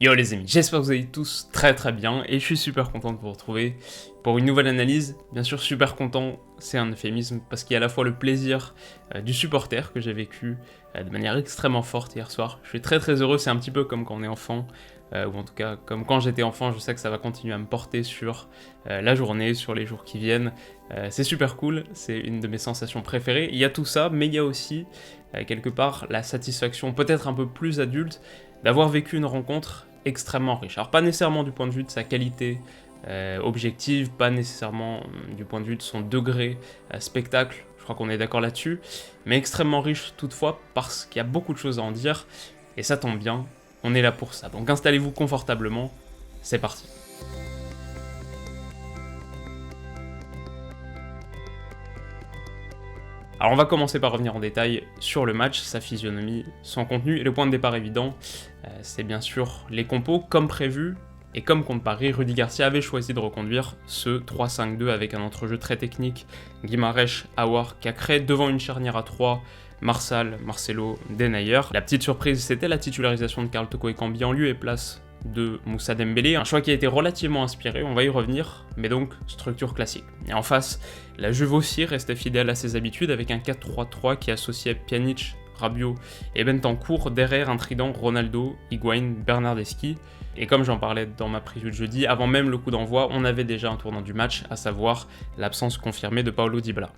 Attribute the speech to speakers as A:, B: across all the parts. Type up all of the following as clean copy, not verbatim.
A: Yo les amis, j'espère que vous allez tous très bien et je suis super content de vous retrouver pour une nouvelle analyse. Bien sûr super content, c'est un euphémisme parce qu'il y a à la fois le plaisir du supporter que j'ai vécu de manière extrêmement forte hier soir. Je suis très heureux, c'est un petit peu comme quand on est enfant, ou en tout cas comme quand j'étais enfant. Je sais que ça va continuer à me porter sur la journée, sur les jours qui viennent. C'est super cool, c'est une de mes sensations préférées. Il y a tout ça, mais il y a aussi quelque part la satisfaction peut-être un peu plus adulte d'avoir vécu une rencontre extrêmement riche. Alors pas nécessairement du point de vue de sa qualité objective, pas nécessairement du point de vue de son degré spectacle, je crois qu'on est d'accord là-dessus, mais extrêmement riche toutefois parce qu'il y a beaucoup de choses à en dire, et ça tombe bien, on est là pour ça. Donc installez-vous confortablement, c'est parti. Alors on va commencer par revenir en détail sur le match, sa physionomie, son contenu, et le point de départ évident, c'est bien sûr les compos. Comme prévu, et comme contre Paris, Rudy Garcia avait choisi de reconduire ce 3-5-2 avec un entrejeu très technique, Guimarães, Aouar, Cacré, devant une charnière à 3, Marsal, Marcelo, Denayer. La petite surprise, c'était la titularisation de Karl Toko Ekambi en lieu et place de Moussa Dembélé, un choix qui a été relativement inspiré, on va y revenir, mais donc structure classique. Et en face, la Juve aussi restait fidèle à ses habitudes avec un 4-3-3 qui associait Pjanic, Rabiot et Bentancur, derrière un trident Ronaldo, Higuaín, Bernardeschi. Et comme j'en parlais dans ma preview de jeudi, avant même le coup d'envoi, on avait déjà un tournant du match, à savoir l'absence confirmée de Paulo Dybala.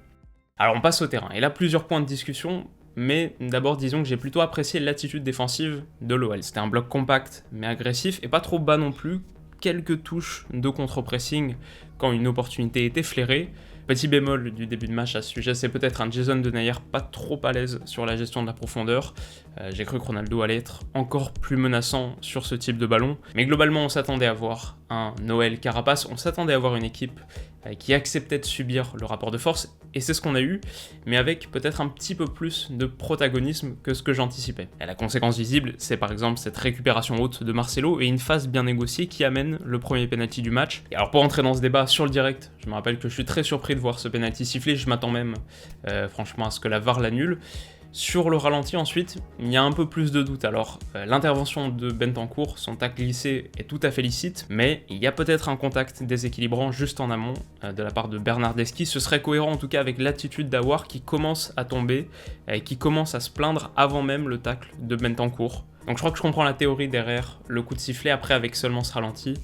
A: Alors on passe au terrain, et là plusieurs points de discussion, mais d'abord disons que j'ai plutôt apprécié l'attitude défensive de l'OL. C'était un bloc compact mais agressif et pas trop bas non plus, quelques touches de contre-pressing quand une opportunité était flairée. Petit bémol du début de match à ce sujet, c'est peut-être un Jason Denayer pas trop à l'aise sur la gestion de la profondeur. J'ai cru que Ronaldo allait être encore plus menaçant sur ce type de ballon, mais globalement on s'attendait à voir un Noël Carapace, on s'attendait à voir une équipe qui acceptait de subir le rapport de force, et c'est ce qu'on a eu, mais avec peut-être un petit peu plus de protagonisme que ce que j'anticipais. Et la conséquence visible, c'est par exemple cette récupération haute de Marcelo et une phase bien négociée qui amène le premier penalty du match. Et alors pour entrer dans ce débat sur le direct, je me rappelle que je suis très surpris de voir ce penalty sifflé, je m'attends même franchement à ce que la VAR l'annule. Sur le ralenti ensuite, il y a un peu plus de doute. Alors l'intervention de Bentancur, son tacle glissé est tout à fait licite, mais il y a peut-être un contact déséquilibrant juste en amont de la part de Bernardeschi. Ce serait cohérent en tout cas avec l'attitude d'Aouar qui commence à tomber, et qui commence à se plaindre avant même le tacle de Bentancur. Donc je crois que je comprends la théorie derrière le coup de sifflet, après avec seulement ce ralenti,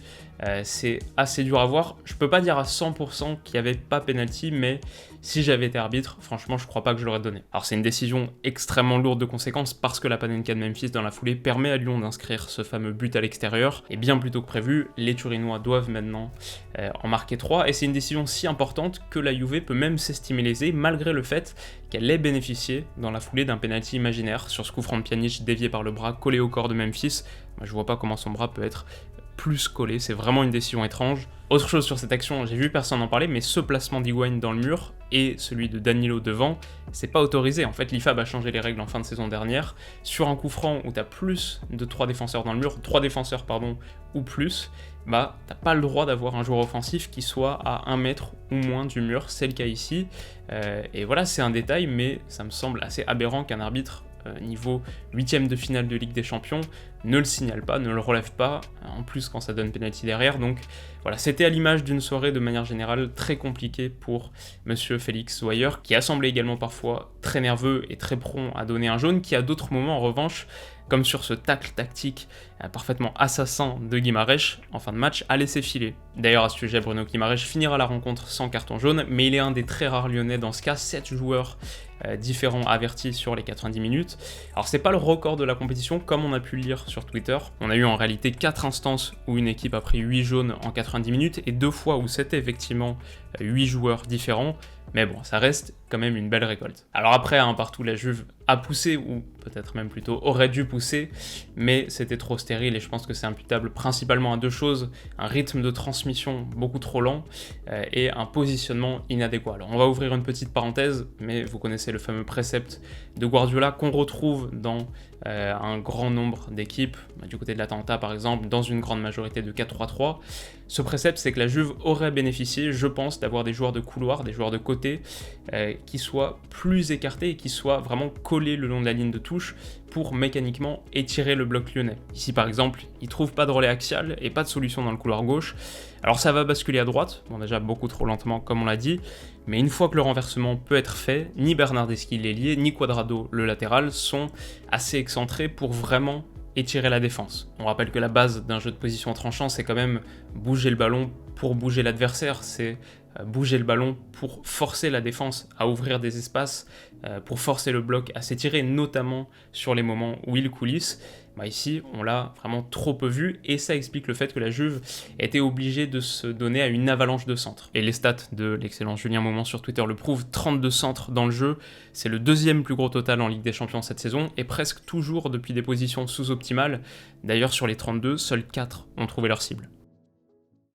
A: c'est assez dur à voir. Je peux pas dire à 100% qu'il n'y avait pas penalty, mais si j'avais été arbitre, franchement je crois pas que je l'aurais donné. Alors c'est une décision extrêmement lourde de conséquences parce que la Panenka de Memphis dans la foulée permet à Lyon d'inscrire ce fameux but à l'extérieur, et bien plus tôt que prévu, les Turinois doivent maintenant en marquer 3, et c'est une décision si importante que la Juve peut même s'estimer lésée malgré le fait qu'elle ait bénéficié dans la foulée d'un penalty imaginaire sur ce coup franc de Pjanic dévié par le bras collé au corps de Memphis. Moi, je vois pas comment son bras peut être plus collé, c'est vraiment une décision étrange. Autre chose sur cette action, j'ai vu personne en parler, mais ce placement d'Higuaín dans le mur et celui de Danilo devant, c'est pas autorisé. En fait, l'IFAB a changé les règles en fin de saison dernière. Sur un coup franc où t'as plus de 3 défenseurs dans le mur, 3 défenseurs ou plus, bah t'as pas le droit d'avoir un joueur offensif qui soit à 1 mètre ou moins du mur, c'est le cas ici. Et voilà, c'est un détail, mais ça me semble assez aberrant qu'un arbitre niveau 8ème de finale de Ligue des Champions ne le signale pas, ne le relève pas, en plus quand ça donne penalty derrière. Donc voilà, c'était à l'image d'une soirée de manière générale très compliquée pour monsieur Félix Zouayer, qui a semblé également parfois très nerveux et très prompt à donner un jaune, qui à d'autres moments en revanche, comme sur ce tacle tactique parfaitement assassin de Guimarães en fin de match, a laissé filer. D'ailleurs à ce sujet, Bruno Guimarães finira la rencontre sans carton jaune, mais il est un des très rares Lyonnais dans ce cas, 7 joueurs différents avertis sur les 90 minutes. Alors c'est pas le record de la compétition comme on a pu le lire sur Twitter, on a eu en réalité 4 instances où une équipe a pris 8 jaunes en 90 minutes et 2 fois où c'était effectivement 8 joueurs différents, mais bon, ça reste quand même une belle récolte. Alors après, partout la Juve a poussé, ou peut-être même plutôt aurait dû pousser, mais c'était trop stérile et je pense que c'est imputable principalement à 2 choses, un rythme de transmission beaucoup trop lent et un positionnement inadéquat. Alors on va ouvrir une petite parenthèse, mais vous connaissez le fameux précepte de Guardiola qu'on retrouve dans un grand nombre d'équipes, du côté de l'Atalanta par exemple, dans une grande majorité de 4-3-3. Ce précepte, c'est que la Juve aurait bénéficié, je pense, d'avoir des joueurs de couloir, des joueurs de côté, qui soient plus écartés et qui soient vraiment collés le long de la ligne de touche pour mécaniquement étirer le bloc lyonnais. Ici par exemple, ils trouvent pas de relais axial et pas de solution dans le couloir gauche. Alors ça va basculer à droite, bon déjà beaucoup trop lentement comme on l'a dit, mais une fois que le renversement peut être fait, ni Bernardeschi l'ailier, ni Cuadrado le latéral sont assez excentrés pour vraiment étirer la défense. On rappelle que la base d'un jeu de position tranchant, c'est quand même bouger le ballon pour bouger l'adversaire, c'est bouger le ballon pour forcer la défense à ouvrir des espaces, pour forcer le bloc à s'étirer, notamment sur les moments où il coulisse. Ici, on l'a vraiment trop peu vu, et ça explique le fait que la Juve était obligée de se donner à une avalanche de centres. Et les stats de l'excellent Julien Moment sur Twitter le prouvent, 32 centres dans le jeu, c'est le deuxième plus gros total en Ligue des Champions cette saison, et presque toujours depuis des positions sous-optimales. D'ailleurs, sur les 32, seuls 4 ont trouvé leur cible.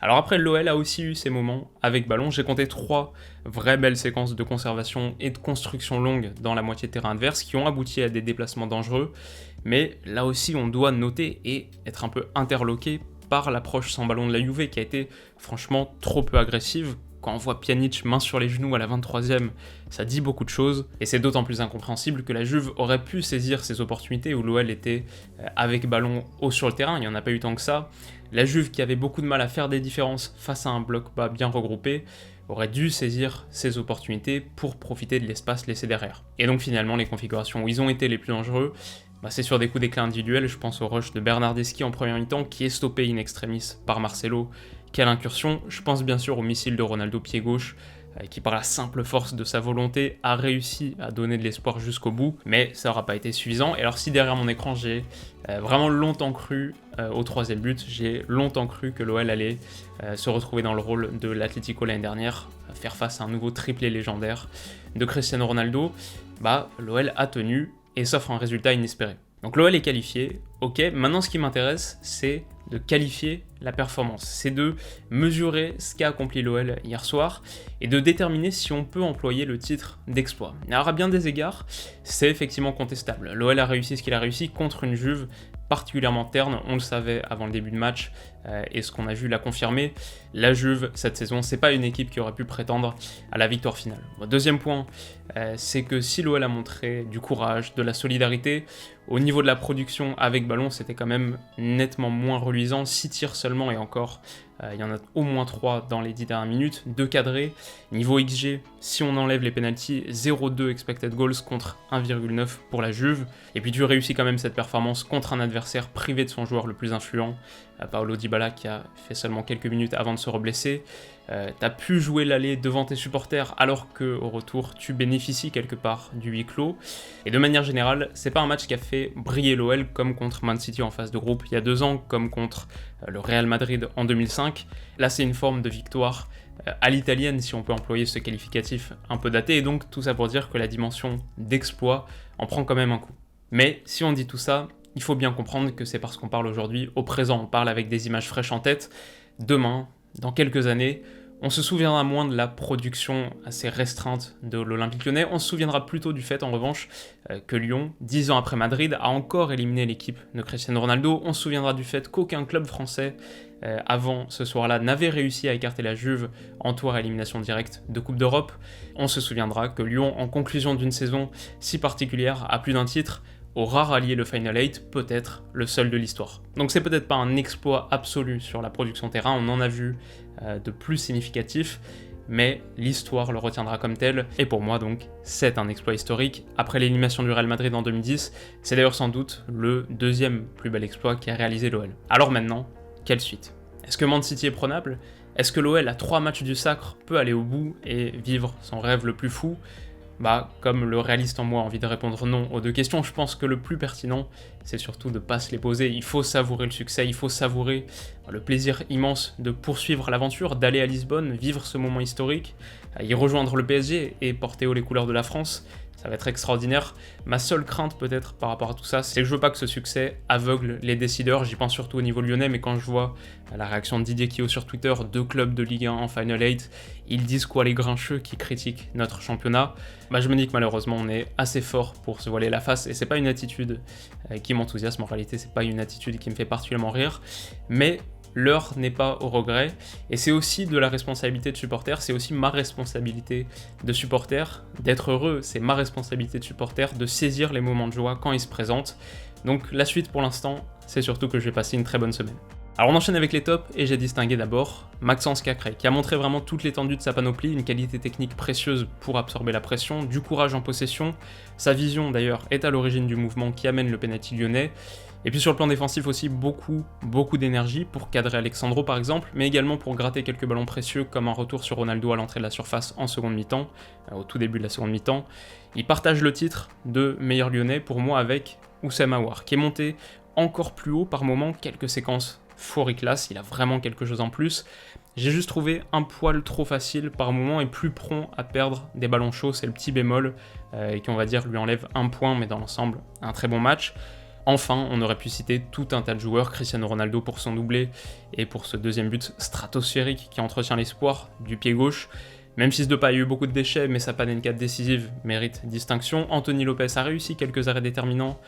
A: Alors après, l'OL a aussi eu ses moments avec ballon. J'ai compté 3 vraies belles séquences de conservation et de construction longue dans la moitié de terrain adverse qui ont abouti à des déplacements dangereux. Mais là aussi, on doit noter et être un peu interloqué par l'approche sans ballon de la Juve qui a été franchement trop peu agressive. Quand on voit Pjanic main sur les genoux à la 23e, ça dit beaucoup de choses, et c'est d'autant plus incompréhensible que la Juve aurait pu saisir ces opportunités où l'OL était avec ballon haut sur le terrain, il n'y en a pas eu tant que ça. La Juve, qui avait beaucoup de mal à faire des différences face à un bloc bas bien regroupé, aurait dû saisir ces opportunités pour profiter de l'espace laissé derrière. Et donc finalement, les configurations où ils ont été les plus dangereux, c'est sur des coups d'éclat individuels. Je pense au rush de Bernardeschi en première mi-temps qui est stoppé in extremis par Marcelo. Quelle incursion! Je pense bien sûr au missile de Ronaldo pied gauche, qui par la simple force de sa volonté a réussi à donner de l'espoir jusqu'au bout, mais ça n'aura pas été suffisant. Et alors si derrière mon écran j'ai vraiment longtemps cru au troisième but, j'ai longtemps cru que l'OL allait se retrouver dans le rôle de l'Atlético l'année dernière, faire face à un nouveau triplé légendaire de Cristiano Ronaldo, l'OL a tenu et s'offre un résultat inespéré. Donc l'OL est qualifié, ok, maintenant ce qui m'intéresse c'est de qualifier la performance, c'est de mesurer ce qu'a accompli l'OL hier soir et de déterminer si on peut employer le titre d'exploit. Alors à bien des égards, c'est effectivement contestable. L'OL a réussi ce qu'il a réussi contre une Juve particulièrement terne, on le savait avant le début de match, et ce qu'on a vu l'a confirmé. La Juve, cette saison, c'est pas une équipe qui aurait pu prétendre à la victoire finale. Deuxième point, c'est que si l'OL a montré du courage, de la solidarité, au niveau de la production avec ballon, c'était quand même nettement moins reluisant. 6 tirs seulement, et encore, il y en a au moins 3 dans les 10 dernières minutes, 2 cadrés. Niveau XG, si on enlève les pénaltys, 0,2 expected goals contre 1,9 pour la Juve. Et puis tu réussis quand même cette performance contre un adversaire privé de son joueur le plus influent, Paolo Dybala, qui a fait seulement quelques minutes avant de se reblesser. T'as pu jouer l'aller devant tes supporters alors qu'au retour tu bénéficies quelque part du huis clos. Et de manière générale, c'est pas un match qui a fait briller l'OL comme contre Man City en phase de groupe il y a 2 ans, comme contre le Real Madrid en 2005. Là c'est une forme de victoire à l'italienne, si on peut employer ce qualificatif un peu daté, et donc tout ça pour dire que la dimension d'exploit en prend quand même un coup. Mais si on dit tout ça, il faut bien comprendre que c'est parce qu'on parle aujourd'hui au présent, on parle avec des images fraîches en tête. Demain, dans quelques années, on se souviendra moins de la production assez restreinte de l'Olympique Lyonnais, on se souviendra plutôt du fait en revanche que Lyon, 10 ans après Madrid, a encore éliminé l'équipe de Cristiano Ronaldo, on se souviendra du fait qu'aucun club français avant ce soir-là n'avait réussi à écarter la Juve en tour à élimination directe de Coupe d'Europe, on se souviendra que Lyon, en conclusion d'une saison si particulière, à plus d'un titre, aura rallié le Final 8, peut-être le seul de l'histoire. Donc c'est peut-être pas un exploit absolu sur la production terrain, on en a vu de plus significatifs, mais l'histoire le retiendra comme tel, et pour moi donc, c'est un exploit historique. Après l'élimination du Real Madrid en 2010, c'est d'ailleurs sans doute le deuxième plus bel exploit qu'a réalisé l'OL. Alors maintenant, quelle suite? Est-ce que Man City est prenable? Est-ce que l'OL à 3 matchs du sacre peut aller au bout et vivre son rêve le plus fou? Comme le réaliste en moi a envie de répondre non aux 2 questions, je pense que le plus pertinent, c'est surtout de ne pas se les poser. Il faut savourer le succès, il faut savourer le plaisir immense de poursuivre l'aventure, d'aller à Lisbonne, vivre ce moment historique, y rejoindre le PSG et porter haut les couleurs de la France, Ça va être extraordinaire. Ma seule crainte peut-être par rapport à tout ça, c'est que je veux pas que ce succès aveugle les décideurs. J'y pense surtout au niveau lyonnais, mais quand je vois la réaction de Didier Quio sur Twitter, 2 clubs de Ligue 1 en Final 8, ils disent quoi les grincheux qui critiquent notre championnat, je me dis que malheureusement on est assez fort pour se voiler la face, et c'est pas une attitude qui m'enthousiasme, en réalité c'est pas une attitude qui me fait particulièrement rire, mais l'heure n'est pas au regret, et c'est aussi de la responsabilité de supporter, c'est aussi ma responsabilité de supporter d'être heureux, c'est ma responsabilité de supporter de saisir les moments de joie quand ils se présentent. Donc la suite pour l'instant, c'est surtout que je vais passer une très bonne semaine. Alors on enchaîne avec les tops, et j'ai distingué d'abord Maxence Cacré, qui a montré vraiment toute l'étendue de sa panoplie, une qualité technique précieuse pour absorber la pression, du courage en possession, sa vision d'ailleurs est à l'origine du mouvement qui amène le penalty lyonnais, et puis sur le plan défensif aussi beaucoup d'énergie pour cadrer Alexandro par exemple, mais également pour gratter quelques ballons précieux comme un retour sur Ronaldo à l'entrée de la surface en seconde mi-temps, au tout début de la seconde mi-temps. Il partage le titre de meilleur lyonnais pour moi avec Oussem Aouar, qui est monté encore plus haut par moments, quelques séquences classe, il a vraiment quelque chose en plus. J'ai juste trouvé un poil trop facile par moment et plus prompt à perdre des ballons chauds, c'est le petit bémol, et qui on va dire lui enlève un point, mais dans l'ensemble un très bon match. Enfin, on aurait pu citer tout un tas de joueurs, Cristiano Ronaldo pour son doublé et pour ce deuxième but stratosphérique qui entretient l'espoir du pied gauche. Memphis Depay a eu beaucoup de déchets, mais sa panenka décisive mérite distinction. Anthony Lopez a réussi quelques arrêts déterminants,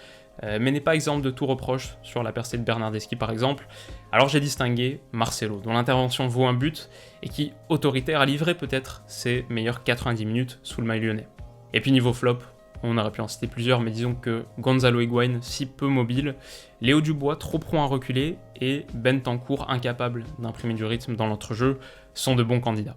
A: mais n'est pas exempt de tout reproche sur la percée de Bernardeschi par exemple. Alors j'ai distingué Marcelo, dont l'intervention vaut un but, et qui, autoritaire, a livré peut-être ses meilleures 90 minutes sous le maillot lyonnais. Et puis niveau flop, on aurait pu en citer plusieurs, mais disons que Gonzalo Higuaín, si peu mobile, Léo Dubois trop prompt à reculer, et Bentancur incapable d'imprimer du rythme dans l'entrejeu, sont de bons candidats.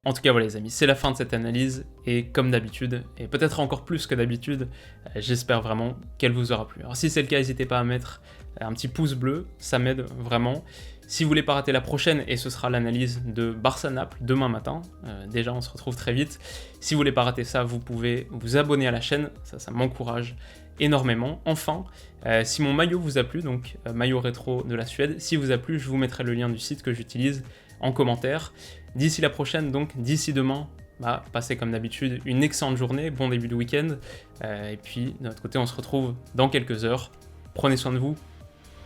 A: En tout cas voilà les amis, c'est la fin de cette analyse, et comme d'habitude, et peut-être encore plus que d'habitude, j'espère vraiment qu'elle vous aura plu. Alors si c'est le cas, n'hésitez pas à mettre un petit pouce bleu, ça m'aide vraiment. Si vous voulez pas rater la prochaine, et ce sera l'analyse de Barça-Naples demain matin, déjà on se retrouve très vite. Si vous voulez pas rater ça, vous pouvez vous abonner à la chaîne, ça m'encourage énormément. Enfin, si mon maillot vous a plu, donc maillot rétro de la Suède, si vous a plu, je vous mettrai le lien du site que j'utilise en commentaire. D'ici la prochaine, donc d'ici demain, passez comme d'habitude une excellente journée, bon début de week-end, et puis de notre côté on se retrouve dans quelques heures. Prenez soin de vous,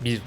A: bisous.